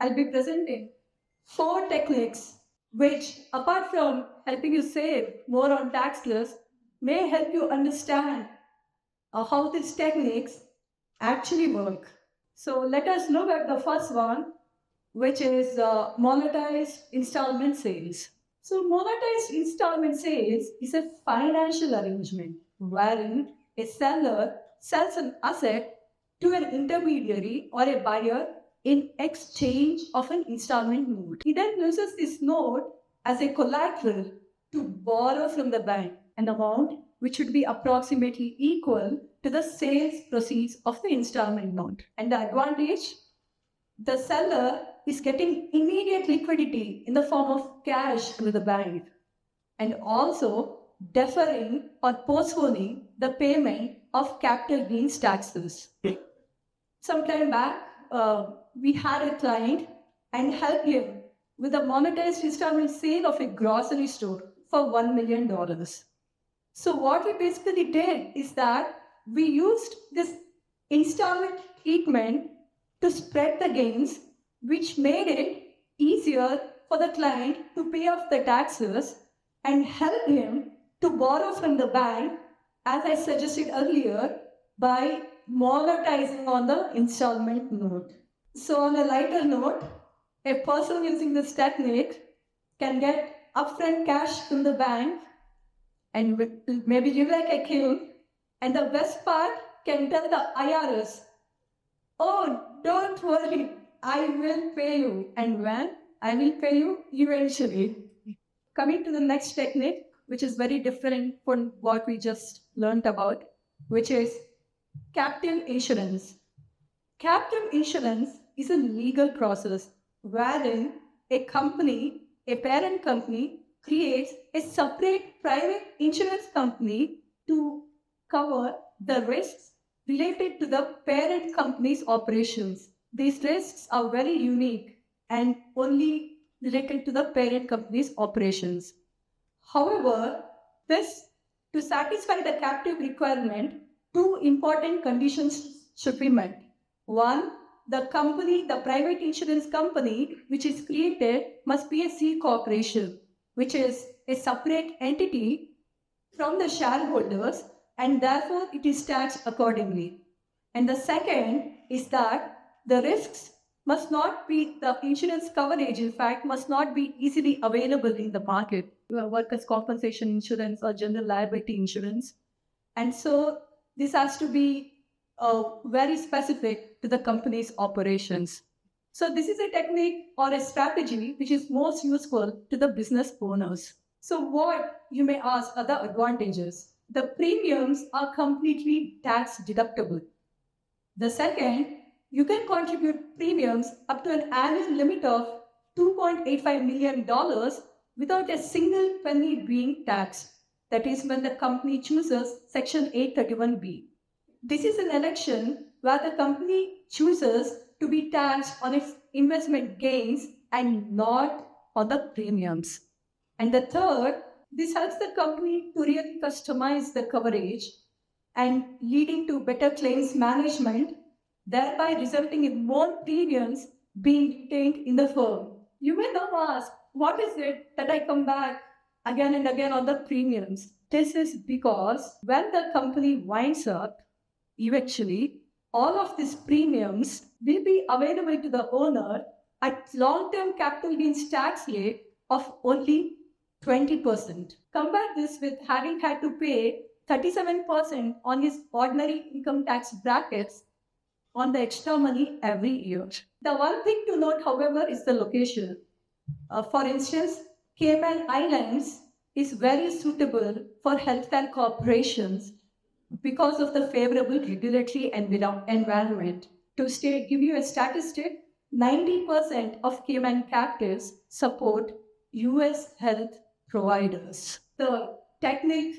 I'll be presenting 4 techniques which, apart from helping you save more on taxes, may help you understand how these techniques actually work. So let us look at the first one, which is monetized installment sales. So monetized installment sales is a financial arrangement wherein a seller sells an asset to an intermediary or a buyer in exchange of an installment note. He then uses this note as a collateral to borrow from the bank an amount which should be approximately equal to the sales proceeds of the installment note. And the advantage, the seller is getting immediate liquidity in the form of cash to the bank and also deferring or postponing the payment of capital gains taxes. Some time back, we had a client and helped him with a monetized installment sale of a grocery store for $1 million. So what we basically did is that we used this installment treatment to spread the gains, which made it easier for the client to pay off the taxes and help him to borrow from the bank, as I suggested earlier, by monetizing on the installment note. So on a lighter note, a person using this technique can get upfront cash from the bank and maybe live like a king, and the best part, can tell the IRS, oh, don't worry, I will pay you. And when? I will pay you eventually. Coming to the next technique, which is very different from what we just learned about, which is captive insurance. Captive insurance is a legal process wherein a company, a parent company, creates a separate private insurance company to cover the risks related to the parent company's operations. These risks are very unique and only related to the parent company's operations. However, to satisfy the captive requirement, 2 important conditions should be met. One, the private insurance company which is created must be a C corporation, which is a separate entity from the shareholders, and therefore it is taxed accordingly. And the second is that the risks must not be, the insurance coverage, in fact, must not be easily available in the market, workers' compensation insurance or general liability insurance. And so this has to be very specific to the company's operations. So this is a technique or a strategy which is most useful to the business owners. So what, you may ask, are the advantages? The premiums are completely tax deductible. The second, you can contribute premiums up to an annual limit of $2.85 million without a single penny being taxed. That is when the company chooses Section 831B. This is an election where the company chooses to be taxed on its investment gains and not on the premiums. And the third, this helps the company to really customize the coverage and leading to better claims management, thereby resulting in more premiums being retained in the firm. You may now ask, what is it that I come back again and again on the premiums? This is because when the company winds up, eventually, all of these premiums will be available to the owner at long-term capital gains tax rate of only 20%. Compare this with having had to pay 37% on his ordinary income tax brackets on the extra money every year. The one thing to note, however, is the location. For instance, Cayman Islands is very suitable for healthcare corporations because of the favorable regulatory environment. To give you a statistic, 90% of Cayman captives support US health providers. The technique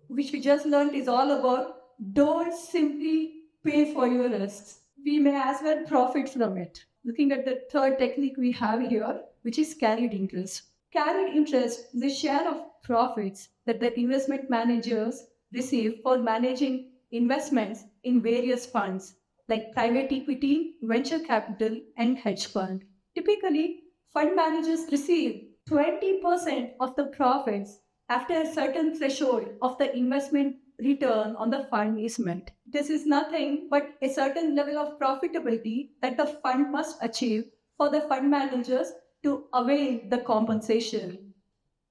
which we just learned is all about don't simply pay for your risks. We may as well profit from it. Looking at the third technique we have here, which is carried interest. Carried interest is the share of profits that the investment managers receive for managing investments in various funds like private equity, venture capital, and hedge fund. Typically, fund managers receive 20% of the profits after a certain threshold of the investment return on the fund is met. This is nothing but a certain level of profitability that the fund must achieve for the fund managers to avail the compensation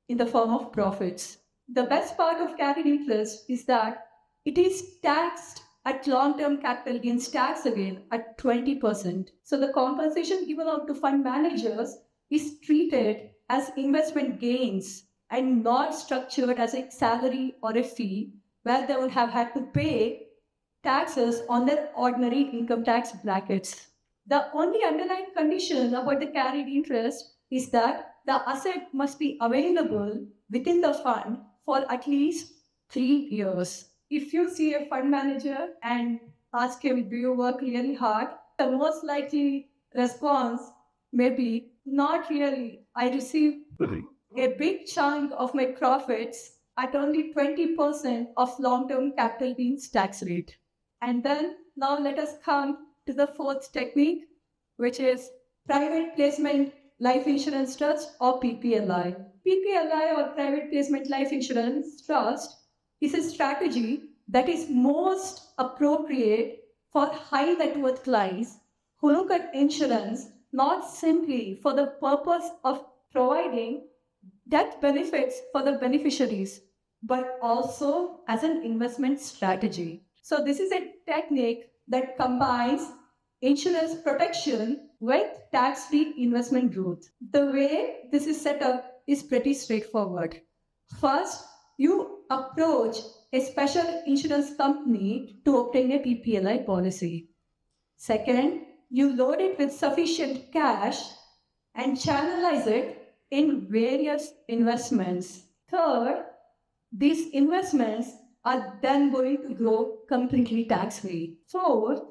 in the form of profits. The best part of carried interest is that it is taxed at long-term capital gains tax again at 20%. So the compensation given out to fund managers is treated as investment gains and not structured as a salary or a fee where they would have had to pay taxes on their ordinary income tax brackets. The only underlying condition about the carried interest is that the asset must be available within the fund for at least 3 years. If you see a fund manager and ask him, do you work really hard? The most likely response may be, not really. I receive a big chunk of my profits at only 20% of long-term capital gains tax rate. And then now let us come to the fourth technique, which is private placement life insurance trust or PPLI. PPLI or private placement life insurance trust is a strategy that is most appropriate for high net worth clients who look at insurance not simply for the purpose of providing death benefits for the beneficiaries, but also as an investment strategy. So this is a technique that combines insurance protection with tax-free investment growth. The way this is set up is pretty straightforward. First, you approach a special insurance company to obtain a PPLI policy. Second, you load it with sufficient cash and channelize it in various investments. Third, these investments are then going to grow completely tax-free. Fourth,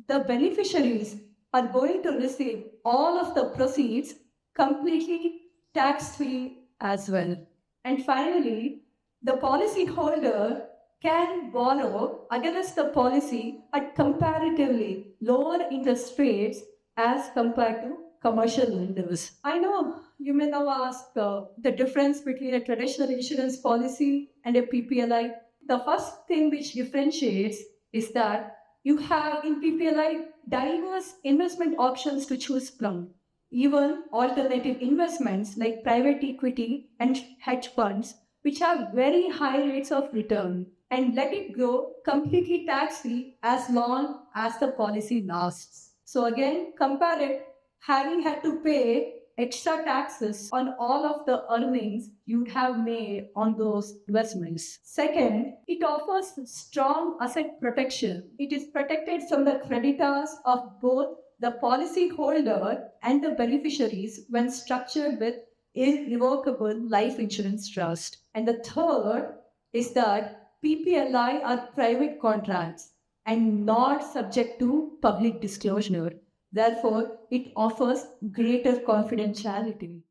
the beneficiaries are going to receive all of the proceeds completely tax-free as well. And finally, the policyholder can borrow against the policy at comparatively lower interest rates as compared to commercial lenders. I know you may now ask the difference between a traditional insurance policy and a PPLI. The first thing which differentiates is that you have in PPLI diverse investment options to choose from. Even alternative investments like private equity and hedge funds, which have very high rates of return, and let it grow completely tax-free as long as the policy lasts. So again, compare it, having had to pay extra taxes on all of the earnings you'd have made on those investments. Second, it offers strong asset protection. It is protected from the creditors of both the policy holder and the beneficiaries when structured with irrevocable life insurance trust. And the third is that PPLI are private contracts and not subject to public disclosure. Therefore, it offers greater confidentiality.